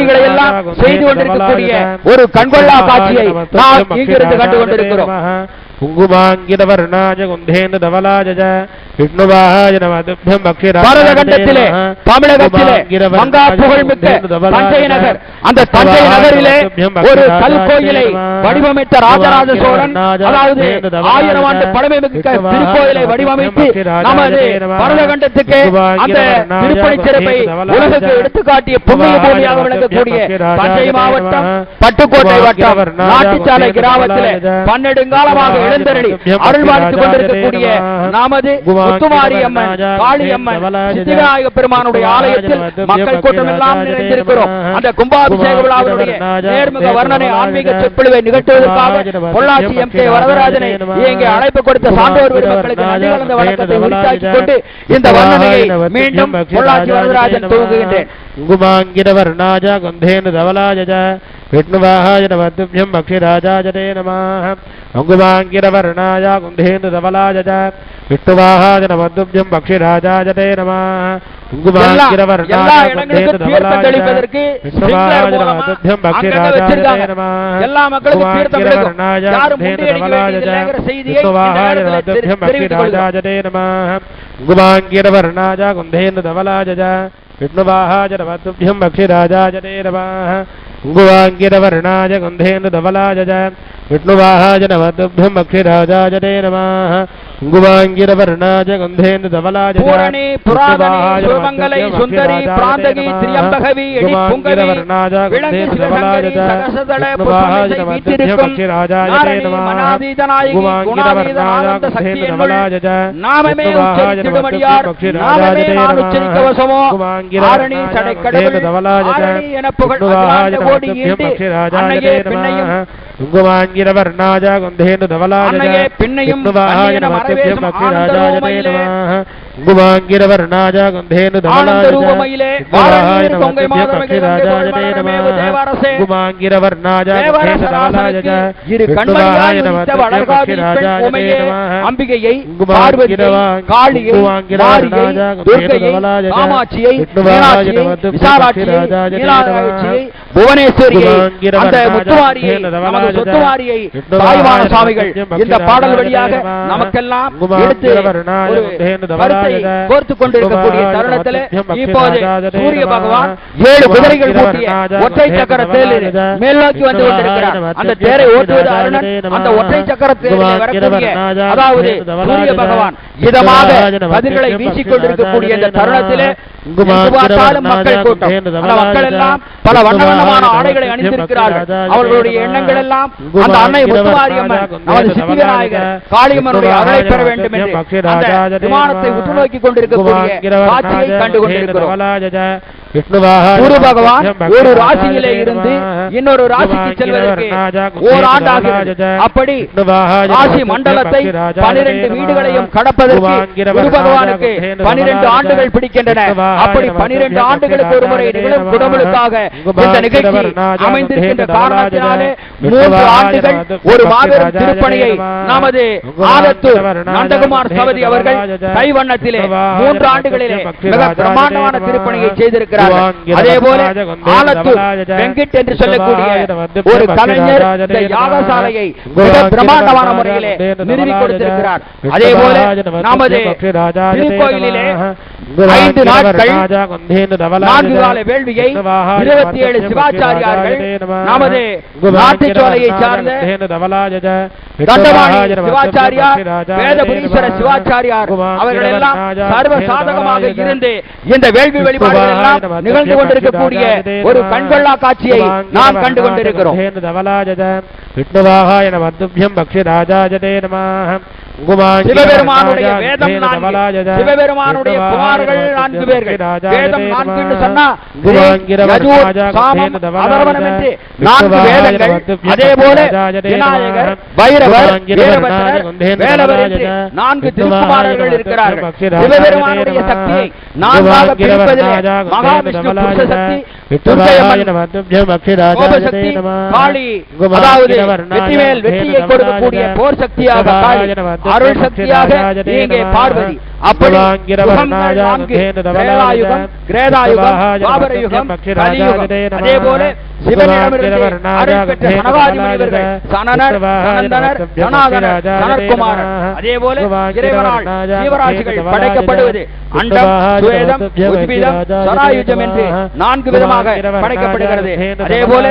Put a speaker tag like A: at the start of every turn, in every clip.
A: இவைகளை எல்லாம் செய்து கொண்டிருக்கக்கூடிய ஒரு கண்கொள்ளா காட்சியை நாம் இங்கிருந்து கண்டு கொண்டிருக்கிறோம்.
B: குங்குமாங்கிரவர்ணாஜ குந்தேந்து தவலாஜ விஷ்ணுவாய நமதுப்யம் பக்ஷிரா
A: பாரதகண்டத்திலே தமிழகத்திலே மங்கா புகழ்மிக்க தஞ்சை நகர், அந்த தஞ்சை நகரிலே ஒரு கல்கோயிலை வடிவமைத்த ராஜராஜ சோழன், அதாவது 1000 ஆண்டு பழமைமிக்க திருக்கோயிலை வடிவமைத்து நமது பாரதகண்டத்துக்கு அந்த திருப்பணி சிறப்பை உலகுக்கு எடுத்துக்காட்டிய புண்ணிய பூமியாக விளங்கக்கூடிய தஞ்சை மாவட்டம் பட்டுக்கோட்டை வட்டம் நாட்டுச்சாலை கிராமத்திலே பன்னெடுங்காலமாக எழுந்தருளி அருள்வாழ்த்துக் கொண்டிருக்கக்கூடிய நமது முத்துமாரி அம்மன், காளி அம்மன், சித்திவிநாயக பெருமானுடைய ஆலயத்தில் மக்கள் கூட்டம் எல்லாம் நிறைந்திருக்கிறோம். அந்த கும்பாபிஷேக விழாவுடைய நேர்முக வர்ணனை ஆன்மீக சொற்பொழிவை நிகழ்த்துவதற்காக பொள்ளாச்சி எம்.கே. வரதராஜனை இங்கே அழைப்பு கொடுத்த சான்றோர் பெருமக்களுக்கு நன்றி கலந்த வணக்கத்தை உரித்தாக்கிக் கொண்டு இந்த வர்ணனையை மீண்டும் பொள்ளாச்சி வரதராஜன் துவங்குகின்றேன்.
B: குங்குமாங்கிரவர்ணாஜ குந்தேந்து தவலாஜ விஷ்ணுவாய நமதுப்யம் பக்ஷிராஜாஜே நமः. குங்குமாங்கிரவர்ணாஜ குந்தேந்து தவலாஜ விஷ்ணுவாய நமதுப்யம் பக்ஷிராஜாஜே நமः. குங்குமாங்கிரவர்ணாஜ குந்தேந்து தவலாஜ விஷ்ணுவாய நமதுப்யம் பக்ஷிராஜாஜே நமः.
A: எல்லா மக்களுக்கும் தீர்த்தம் கிடைக்கும். யாரும்
B: குங்குமாங்கிரவர்ணாஜ நமதுப்யம் பக்ஷிராஜாஜே நமः. குங்குமாங்கிரவர்ணாஜ குந்தேந்து தவலாஜ விஷ்ணுவாய நமதுப்யம் பக்ஷிராஜாஜே நமः. குங்குமாங்கிரவர்ணாஜ குந்தேந்து தவலாஜ விஷ்ணுவாய நமதுப்யம் பக்ஷிராஜாஜே நமः. குங்குமாங்கிரவர்ணாஜ குந்தேந்து தவலாஜ
A: பூரணி புராதனி சுமங்கலை சுந்தரி பிராந்தகி திரியம்பகவி எடி புங்கவி விளங்கு சிவசங்கரி சகசதள புஷ்பமிசை வீற்றிருக்கும் நாரணி மனாதீதனாயகி குணாதீதனானந்த சக்தியன்கள் நாமமே உச்சரித்திடுமடியார் நாமமே நான் உச்சரிக்க வசமோ ஆரணி சடைக்கடவுள் ஆரணி என புகழ் அகிலாண்ட கோடி ஈண்டு அன்னையே பின்னையும்
B: குங்குமாங்கிரவர்ணாஜ குந்தேந்து தவலாஜ விஷ்ணுவாய நமதுப்யம் பக்ஷிராஜாஜே நமः. குங்குமாங்கிரவர்ணாஜ குந்தேந்து தவலாஜ விஷ்ணுவாய நமதுப்யம் பக்ஷிராஜாஜே நமः. குங்குமாங்கிரவர்ணாஜ குந்தேந்து தவலாஜ விஷ்ணுவாய நமதுப்யம் பக்ஷிராஜாஜே நமः.
A: அம்பிகையை, பார்வதியை, காளியை, மாரியை, துர்க்கையை, காமாட்சியை, மீனாட்சியை, விசாலாட்சியை, நீலாராட்சியை, புவனேஸ்வரியை, அந்த முத்துமாரியை, நமது சொத்துமாரியை தாய்மான சுவாமிகள் இந்த பாடல் வழியாக நமக்கெல்லாம் எடுத்து ஒரு கருத்தை கோர்த்துக் கொண்டிருக்கக்கூடிய தருணத்தில் இப்போது சூரிய பகவான் 7 குதிரைகள் பூட்டிய ஒற்றை சக்கர தேரில் மேல் நோக்கி வந்து கொண்டிருக்கிறார். அந்த தேரை ஓட்டுவது அருணன். அந்த ஒற்றை சக்கர தேரில் வரக்கூடிய, அதாவது சூரிய பகவான் இதமாக பதில்களை வீசிக் கொண்டிருக்கக்கூடிய இந்த தருணத்திலே மக்கள் கூட்டம், அந்த மக்கள் எல்லாம் பல வண்ணமான ஆடைகளை அணிந்திருக்கிறார்கள். அவர்களுடைய எண்ணங்கள் எல்லாம் அந்த அன்னை முத்துமாரியம்மன், நமது சித்திவிநாயகர், காளியம்மனுடைய அருளை பெற வேண்டும் என்று அந்த விமானத்தை உற்று நோக்கி கொண்டிருக்கக்கூடிய காட்சியை கண்டு கொண்டிருக்கிறோம். குரு பகவான் ஒரு ராசியிலே இருந்து இன்னொரு ராசிக்கு செல்வதற்கு ஓராண்டாகிறது. அப்படி ராசி மண்டலத்தை 12 வீடுகளையும் கடப்பதற்கு குரு பகவானுக்கு 12 ஆண்டுகள் பிடிக்கின்றன. அப்படி 12 ஆண்டுகளுக்கு ஒரு முறை நிகழும் குடமுழுக்காக இந்த நிகழ்ச்சி அமைந்திருக்கின்ற காரணத்தினாலே 3 ஆண்டுகள் ஒரு மாபெரும் திருப்பணியை நமது ஆலத்தூர் நந்தகுமார் சபதி அவர்கள் கைவண்ணத்திலே 3 ஆண்டுகளிலே மிக பிரம்மாண்டமான திருப்பணியை செய்திருக்கிறார். அதே போல ஆலத்தூர் வெங்கட் என்று சொல்லக்கூடிய ஒரு கலைஞர் இந்த யாகசாலையை மிக பிரம்மாண்டமான முறையிலே நிறுவி கொடுத்திருக்கிறார். அதே போல நமது திருக்கோயிலிலே 5 நாட்கள் 4 கால வேள்வியை 27 சிவாச்சாரியார்கள் நமது நாட்டுச்சோலையை சார்ந்த தண்டவாணி சிவாச்சாரியார், வேதபுரீஸ்வர சிவாச்சாரியார் அவர்கள் எல்லாம் சர்வ சாதகமாக இருந்து இந்த வேள்வி வழிபாடுகள் எல்லாம் நிகழ்ந்து கொண்டிருக்கக்கூடிய ஒரு கண்கொள்ளா காட்சியை நாம் கண்டு கொண்டிருக்கிறோம்.
B: விஷ்ணுவாய நமதுப்யம் பக்ஷிராஜாஜே நமः.
A: சிவபெருமானுடைய வேதம் 4, சிவபெருமானுடைய குமாரர்கள் 4 பேர்கள். வேதம் 4 என்று சொன்னா சாமம் அதர்வனம் என்று 4 வேதங்கள். அதே போல விநாயகர், பைரவர், வீரபத்ரர், வேலவர் என்று 4 திருக்குமாரர்கள் இருக்கிறார்கள். சிவபெருமானுடைய சக்தியை 4ஆக பிரிப்பதிலே மகாவிஷ்ணு புருஷ சக்தி, கோபசக்தி, காளி, அதாவது வெற்றிமேல் வெற்றியை கொடுக்கக்கூடிய போர் சக்தியாக காளி, அருள் சக்தியாக இங்கே பார்வதி, அப்படி கிரேதாயுகம், துவாபரயுகம், கலியுகம். அதே போல சிவனிடமிருந்து அருள் பெற்ற சனகாதி முனிவர்கள் சனனர், சனந்தனர், சனாதனர், சனற்குமாரர். அதே போல இறைவனால் ஜீவராசிகள் படைக்கப்படுவது அண்டம், சுவேதம், உத்பீதம், சராயுஜம் என்று 4 விதமாக படைக்கப்படுகிறது. அதே போல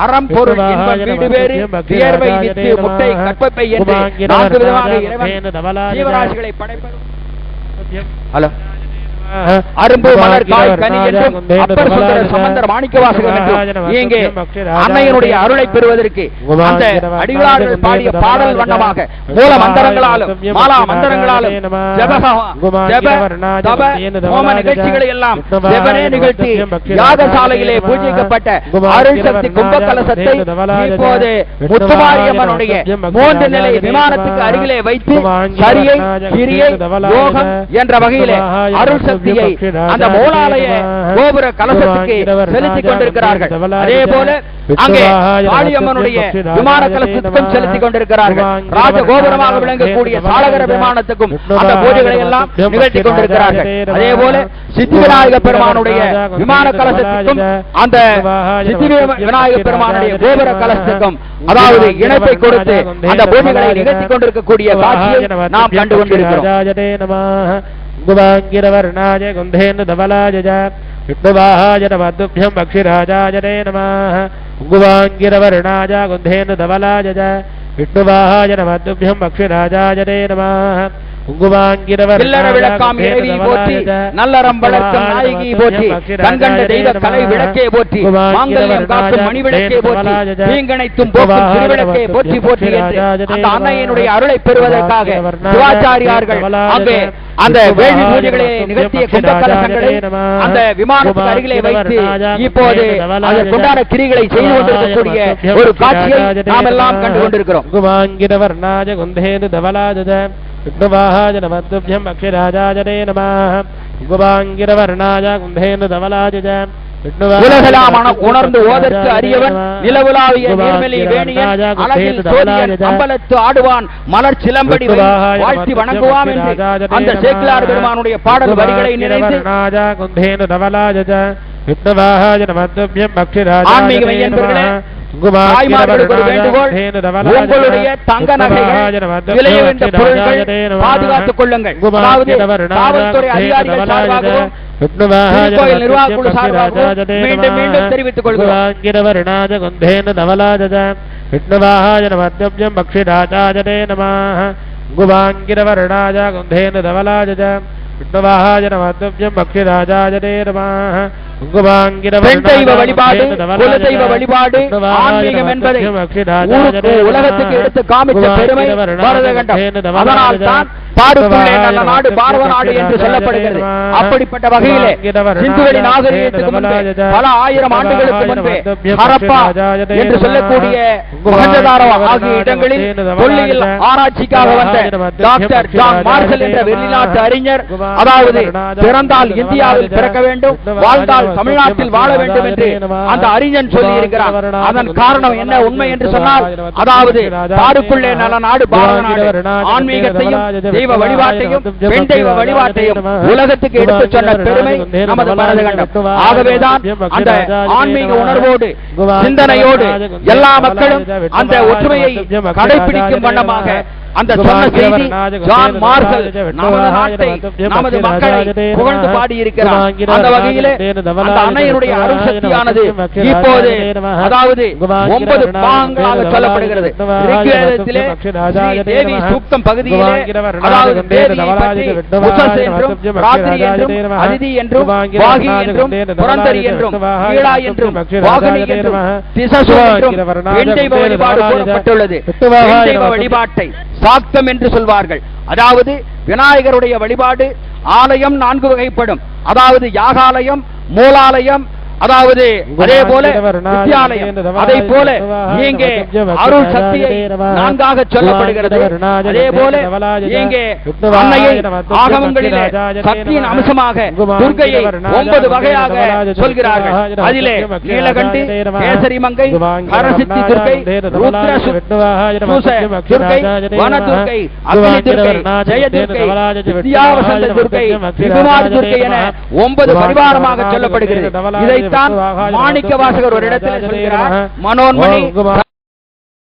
A: அறம், பொருள், இன்பம், வீடு பேறு, வியர்வை, வித்து, முட்டை, கற்பப்பை என்று 4 விதமாக இறைவன் ஜீவராசிகளை படைப்பது. ஹலோ அரும்பு, மலர், காய், கனி என்றும் அப்பர் சுந்தர சம்பந்தர் மாணிக்கவாசகம் என்றும் இங்கே அன்னையினுடைய அருளை பெறுவதற்கு அந்த அடிகளார்கள் பாடிய பாடல் வண்ணமாக மூல மந்திரங்களாலும் மாலா மந்திரங்களாலும் ஜப ஹோம நிகழ்ச்சிகளை எல்லாம் ஜெபனே நிகழ்த்தி யாகசாலையிலே பூஜிக்கப்பட்ட அருள் சக்தி கும்பகலசத்தை இப்போது முத்துமாரியம்மனுடைய 3 நிலை விமானத்துக்கு அருகிலே வைத்து சரியை, கிரியை, யோகம் என்ற வகையிலே அருள் சக்தி அந்த மூலாலய கோபுர கலசத்துக்கு செலுத்திக் கொண்டிருக்கிறார்கள். அதே போல அங்கே காளியம்மனுடைய விமான கலசத்துக்கும் செலுத்திக் கொண்டிருக்கிறார்கள். ராஜகோபுரமாக விளங்கக்கூடிய சாலகர விமானத்துக்கும் அந்த பூஜைகளை எல்லாம் நிகழ்த்திக் கொண்டிருக்கிறார்கள். அதே போல சித்தி விநாயக பெருமானுடைய விமான கலசத்துக்கும் அந்த சித்தி விநாயக பெருமானுடைய கோபுர கலசத்துக்கும் அதாவது இணைப்பை கொடுத்து அந்த பூஜைகளை நிகழ்த்திக் கொண்டிருக்கக்கூடிய காட்சியை நாம் கண்டு கொண்டிருக்கிறோம்.
B: குபாங்கிரவர்ணாய குந்தேந்து தவலாய விஷ்ணுவாஹாய நமதுப்யம் பக்ஷிராஜாய நமः. குபாங்கிரவர்ணாய குந்தேந்து தவலாய விஷ்ணுவாஹாய நமதுப்யம் பக்ஷிராஜாய நமः.
A: இல்லற விளக்காம் இறைவி போற்றி, நல்லறம் வளர்க்கும் நாயகி போற்றி, கண்கண்ட தெய்வ கலை விளக்கே போற்றி, மாங்கல்யம் காக்கும் மணி விளக்கே போற்றி, தீங்கணைத்தும் போக்கும் திருவிளக்கே போற்றி போற்றி என்று அந்த அன்னையினுடைய அருளை பெறுவதற்காக சிவாச்சாரியார்கள் அங்கே அந்த வேள்வி பூஜைகளை நிகழ்த்திய கும்பகலசங்களை அந்த விமானத்துக்கு அருகிலே வைத்து இப்போது அதற்குண்டான கிரிகளை செய்து கொண்டிருக்கக்கூடிய ஒரு காட்சியை நாம் எல்லாம் கண்டு கொண்டிருக்கிறோம்.
B: விஷ்ணுவாஹாய நமதுப்யம் பக்ஷிராஜாய நமः. குபாங்கிரவர்ணாய குந்தேந்து தவலாய
A: உலகெல்லாம் உணர்ந்து ஓதற்கு அறியவன், நிலவுலாவிய நீர்மலி வேணியன், அழகில் சோதியன், அம்பலத்து ஆடுவான், மலர் சிலம்படி வாழ்த்தி வணங்குவாம் என்று அந்த சேக்கிலார் பெருமானுடைய பாடல் வரிகளை நினைத்து ஆன்மீக மையன்பர்களே, தாய்மார்களுக்கு ஒரு வேண்டுகோள், உங்களுடைய தங்க நகைகள், விலை உயர்ந்த பொருட்கள் பாதுகாத்துக் கொள்ளுங்கள். அதாவது காவல்துறை அதிகாரிகள் சார்பாகவும் கோயில் நிர்வாக குழு சார்பாகவும் மீண்டும் மீண்டும் தெரிவித்துக் கொள்கிறோம். பெண் தெய்வ வழிபாடு, குல தெய்வ வழிபாடு, ஆன்மீகம் என்பதை உலகத்துக்கு எடுத்து காமிச்ச பெருமை பாரதகண்டம். அதனால் தான் பாருக்குள்ளே நல்ல நாடு பாரத நாடு என்று சொல்லப்படுகிறது. அப்படிப்பட்ட வகையிலே சிந்துவெளி நாகரீகத்துக்கு முன்பே பல ஆயிரம் ஆண்டுகளுக்கு முன்பே ஹரப்பா என்று சொல்லக்கூடிய மொஹஞ்சதாரோ ஆகிய இடங்களில் தொல்லியல் ஆராய்ச்சிக்காக வந்த டாக்டர் ஜான் மார்ஷல் என்ற வெளிநாட்டு அறிஞர், அதாவது பிறந்தால் இந்தியாவில் பிறக்க வேண்டும், வாழ்ந்தால் தமிழ்நாட்டில் வாழ வேண்டும் என்று அந்த அறிஞன் சொல்லி இருக்கிறார். அதன் காரணம் என்ன உண்மை என்று சொன்னால், அதாவது பாருக்குள்ளே நல்ல நாடு பாரத நாடு, ஆன்மீகத்தையும் தெய்வ வழிபாட்டையும் பெண் தெய்வ வழிபாட்டையும் உலகத்துக்கு எடுத்து சொன்ன பெருமை நமது பாரதகண்டம். ஆகவேதான் அந்த ஆன்மீக உணர்வோடு சிந்தனையோடு எல்லா மக்களும் அந்த ஒற்றுமையை கடைபிடிக்கும் வண்ணமாக அந்த சொன்ன செய்தி ஜான் மார்ஷல் நமது நாட்டை நமது மக்களை புகழ்ந்து பாடியிருக்கிறார். அந்த வகையிலே அந்த அன்னையினுடைய அருள் சக்தியானது இப்போது அதாவது 9 பாகங்களாக சொல்லப்படுகிறது. ரிக்வேதத்திலே தேவி சூக்தம் பகுதியிலே அதாவது தேவியை பற்றி உஷஸ் என்றும், ராத்திரி என்றும், அதிதி என்றும், வாகி என்றும், புரந்தரி என்றும், கீழா என்றும், வாகனி என்றும், திசசு என்றும் பெண் தெய்வ வழிபாடு கூறப்பட்டுள்ளது. பெண் தெய்வ வழிபாட்டை சாக்தம் என்று சொல்வார்கள். அதாவது விநாயகருடைய வழிபாடு ஆலயம் 4 வகைப்படும். அதாவது யாகாலயம், மூலாலயம், அதாவது அதே போல வித்யாலயம், அதை போல இங்கே அருள் சக்தியை நான்காக சொல்லப்படுகிறது. அதே போல இங்கே அன்னையை ஆகமங்களிலே சக்தியின் அம்சமாக துர்க்கையை 9 வகையாக சொல்கிறார்கள். அதிலே நீலகண்டி, கேசரி மங்கை, ஹரசித்தி துர்க்கை, ருத்ர துர்க்கை, வன துர்க்கை, அக்னி துர்க்கை, ஜெய துர்க்கை, வித்யாவசந்த துர்க்கை, விகுமார துர்க்கை என 9 பரிவாரமாக சொல்லப்படுகிறது. இதைத்தான் மாணிக்க வாசகர் ஒரு இடத்தில் சொல்கிறார். மனோன்மணி